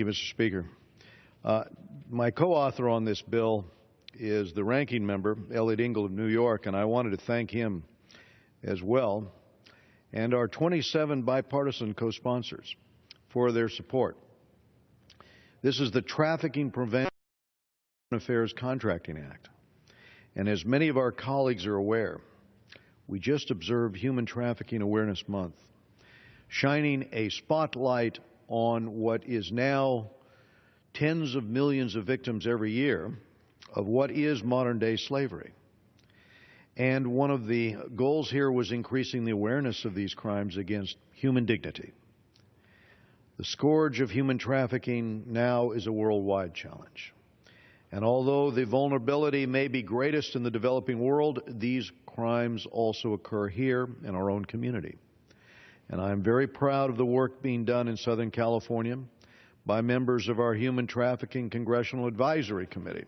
Thank you, Mr. Speaker. My co-author on this bill is the ranking member, Elliot Engel of New York, and I wanted to thank him as well, and our 27 bipartisan co-sponsors for their support. This is the Trafficking Prevention Affairs Contracting Act. And as many of our colleagues are aware, we just observed Human Trafficking Awareness Month, shining a spotlight on what is now tens of millions of victims every year of what is modern-day slavery. And one of the goals here was increasing the awareness of these crimes against human dignity. The scourge of human trafficking now is a worldwide challenge. And although the vulnerability may be greatest in the developing world, these crimes also occur here in our own community. And I'm very proud of the work being done in Southern California by members of our Human Trafficking Congressional Advisory Committee,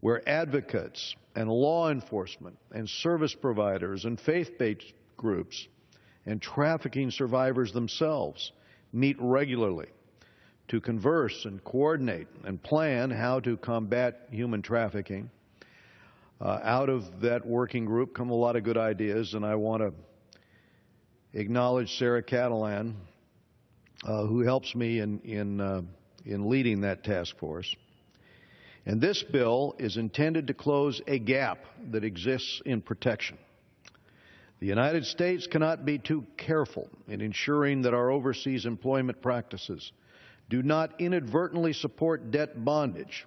where advocates and law enforcement and service providers and faith-based groups and trafficking survivors themselves meet regularly to converse and coordinate and plan how to combat human trafficking. Out of that working group come a lot of good ideas, and I want to acknowledge Sarah Catalan, who helps me in leading that task force. And this bill is intended to close a gap that exists in protection. The United States cannot be too careful in ensuring that our overseas employment practices do not inadvertently support debt bondage,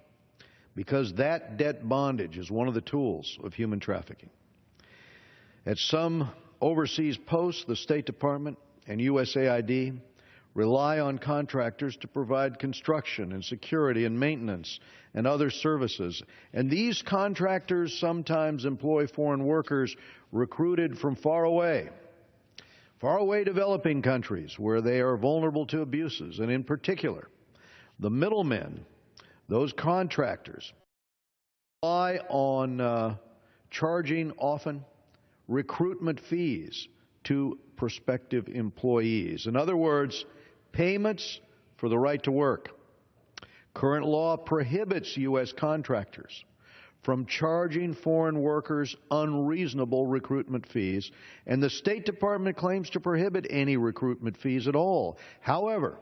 because that debt bondage is one of the tools of human trafficking. At some overseas posts, the State Department and USAID rely on contractors to provide construction and security and maintenance and other services. And these contractors sometimes employ foreign workers recruited from far away developing countries where they are vulnerable to abuses. And in particular, the middlemen, those contractors, rely on charging often recruitment fees to prospective employees. In other words, payments for the right to work. Current law prohibits U.S. contractors from charging foreign workers unreasonable recruitment fees, and the State Department claims to prohibit any recruitment fees at all. However,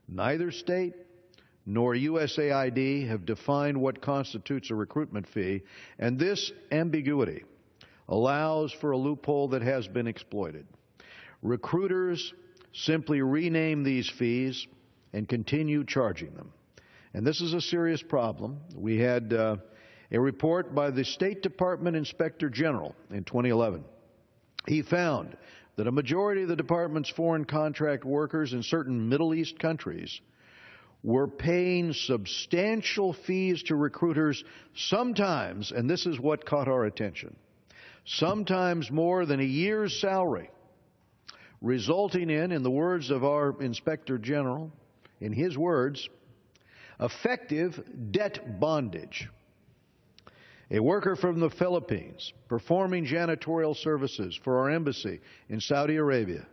neither state nor USAID have defined what constitutes a recruitment fee, and this ambiguity allows for a loophole that has been exploited. Recruiters simply rename these fees and continue charging them. And this is a serious problem. We had a report by the State Department Inspector General in 2011. He found that a majority of the department's foreign contract workers in certain Middle East countries were paying substantial fees to recruiters, sometimes, and this is what caught our attention, sometimes more than a year's salary, resulting in the words of our Inspector General, in his words, effective debt bondage. A worker from the Philippines performing janitorial services for our embassy in Saudi Arabia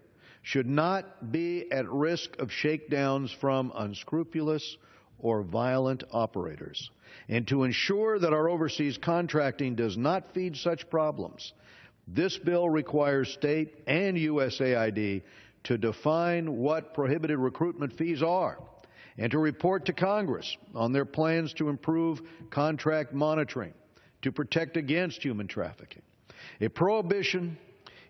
should not be at risk of shakedowns from unscrupulous or violent operators. And to ensure that our overseas contracting does not feed such problems, this bill requires state and USAID to define what prohibited recruitment fees are and to report to Congress on their plans to improve contract monitoring to protect against human trafficking. A prohibition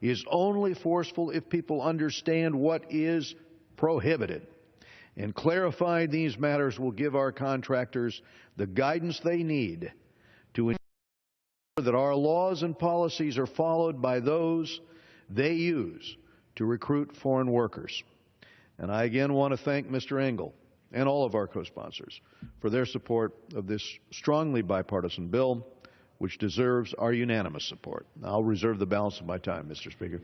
is only forceful if people understand what is prohibited. And clarifying these matters will give our contractors the guidance they need to ensure that our laws and policies are followed by those they use to recruit foreign workers. And I again want to thank Mr. Engel and all of our co-sponsors for their support of this strongly bipartisan bill, which deserves our unanimous support. I'll reserve the balance of my time, Mr. Speaker.